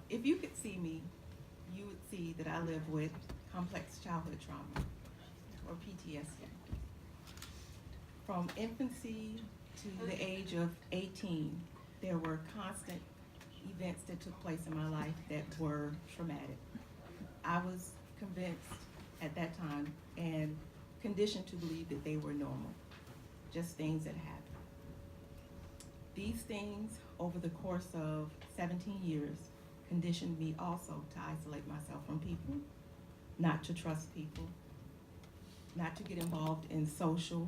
If you could see me, you would see that I live with complex childhood trauma, or PTSD. From infancy to the age of 18, there were constant events that took place in my life that were traumatic. I was convinced at that time and conditioned to believe that they were normal, just things that happened. These things, over the course of 17 years, conditioned me also to isolate myself from people, not to trust people, not to get involved in social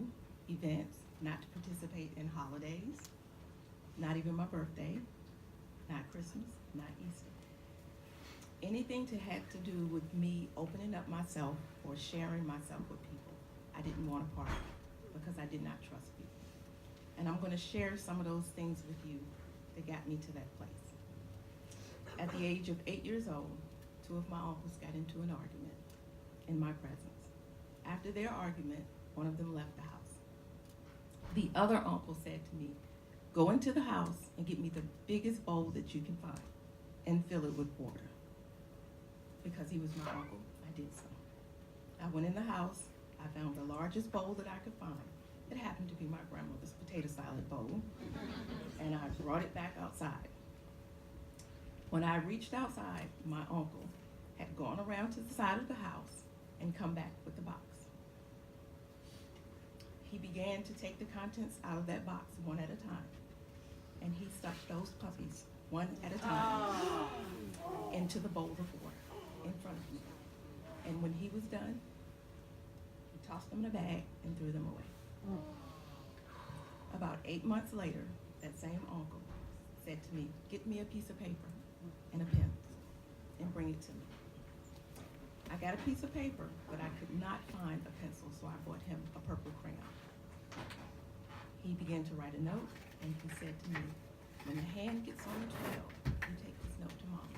events, not to participate in holidays, not even my birthday, not Christmas, not Easter. Anything to have to do with me opening up myself or sharing myself with people, I didn't want a part of because I did not trust people. And I'm going to share some of those things with you that got me to that place. At the age of 8 years old, two of my uncles got into an argument in my presence. After their argument, one of them left the house. The other uncle said to me, "Go into the house and get me the biggest bowl that you can find and fill it with water." Because he was my uncle, I did so. I went in the house, I found the largest bowl that I could find. It happened to be my grandmother's potato salad bowl, and I brought it back outside. When I reached outside, my uncle had gone around to the side of the house and come back with the box. He began to take the contents out of that box one at a time, and he stuck those puppies one at a time into the bowl of water in front of me. And when he was done, he tossed them in a bag and threw them away. About 8 months later, that same uncle said to me, "Get me a piece of paper and a pen and bring it to me." I got a piece of paper, but I could not find a pencil, so I bought him a purple crayon. He began to write a note, and he said to me, "When the hand gets on the 12, you take this note to Mom."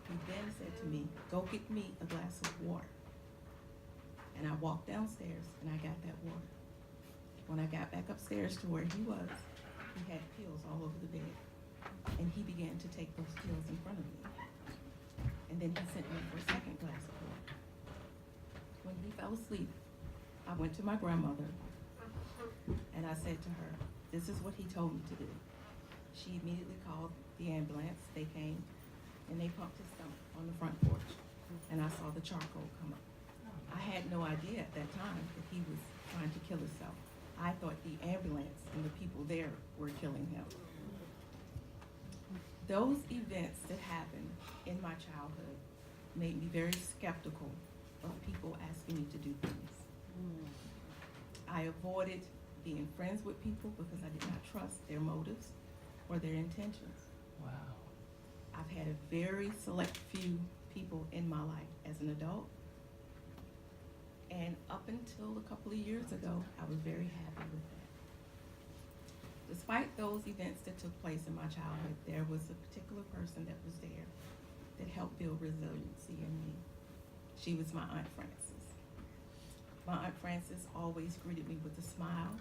He then said to me, "Go get me a glass of water." And I walked downstairs and I got that water. When I got back upstairs to where he was, he had pills all over the bed. And he began to take those pills in front of me. And then he sent me for a second glass of water. When he fell asleep, I went to my grandmother and I said to her, "This is what he told me to do." She immediately called the ambulance. They came and they pumped his stomach on the front porch. And I saw the charcoal come up. I had no idea at that time that he was trying to kill himself. I thought the ambulance and the people there were killing him. Those events that happened in my childhood made me very skeptical of people asking me to do things. I avoided being friends with people because I did not trust their motives or their intentions. Wow. I've had a very select few people in my life as an adult. And up until a couple of years ago, I was very happy with that. Despite those events that took place in my childhood, there was a particular person that was there that helped build resiliency in me. She was my Aunt Frances. My Aunt Frances always greeted me with a smile.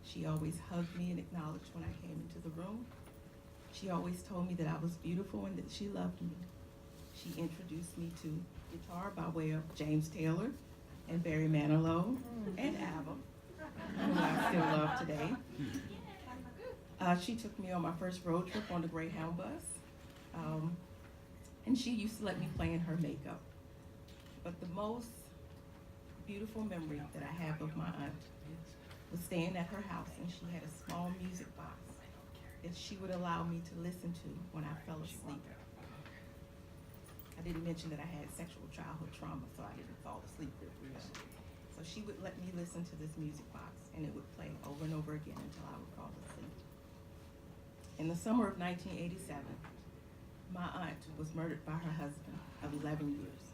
She always hugged me and acknowledged when I came into the room. She always told me that I was beautiful and that she loved me. She introduced me to guitar by way of James Taylor and Barry Manilow and ABBA, who I still love today. She took me on my first road trip on the Greyhound bus, and she used to let me play in her makeup. But the most beautiful memory that I have of my aunt was staying at her house, and she had a small music box that she would allow me to listen to when I fell asleep. I didn't mention that I had sexual childhood trauma, so I didn't fall asleep very well. So she would let me listen to this music box, and it would play over and over again until I would fall asleep. In the summer of 1987, my aunt was murdered by her husband of 11 years.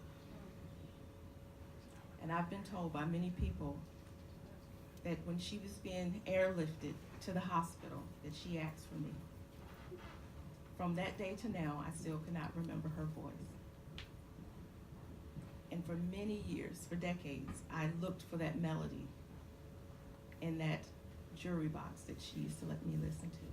And I've been told by many people that when she was being airlifted to the hospital, that she asked for me. From that day to now, I still cannot remember her voice. And for many years, for decades, I looked for that melody in that jury box that she used to let me listen to.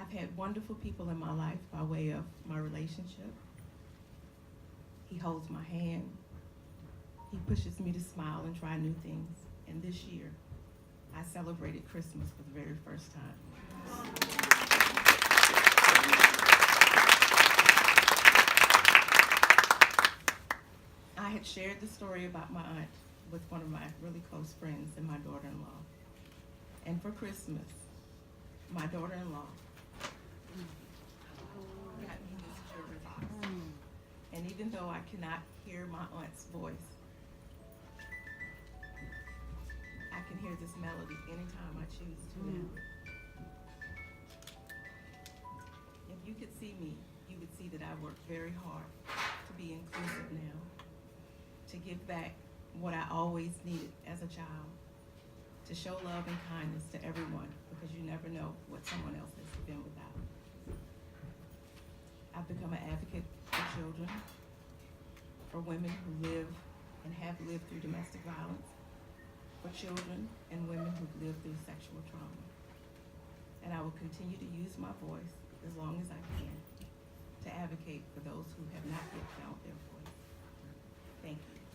I've had wonderful people in my life by way of my relationship. He holds my hand. He pushes me to smile and try new things. And this year, I celebrated Christmas for the very first time. I had shared the story about my aunt with one of my really close friends and my daughter-in-law. And for Christmas, my daughter-in-law got me this jewelry box. And even though I cannot hear my aunt's voice, I can hear this melody anytime I choose to now. If you could see me, you would see that I work very hard to be inclusive now, to give back what I always needed as a child, to show love and kindness to everyone, because you never know what someone else has been without. I've become an advocate for children, for women who live and have lived through domestic violence, for children and women who've lived through sexual trauma. And I will continue to use my voice as long as I can to advocate for those who have not yet found their voice. Thank you.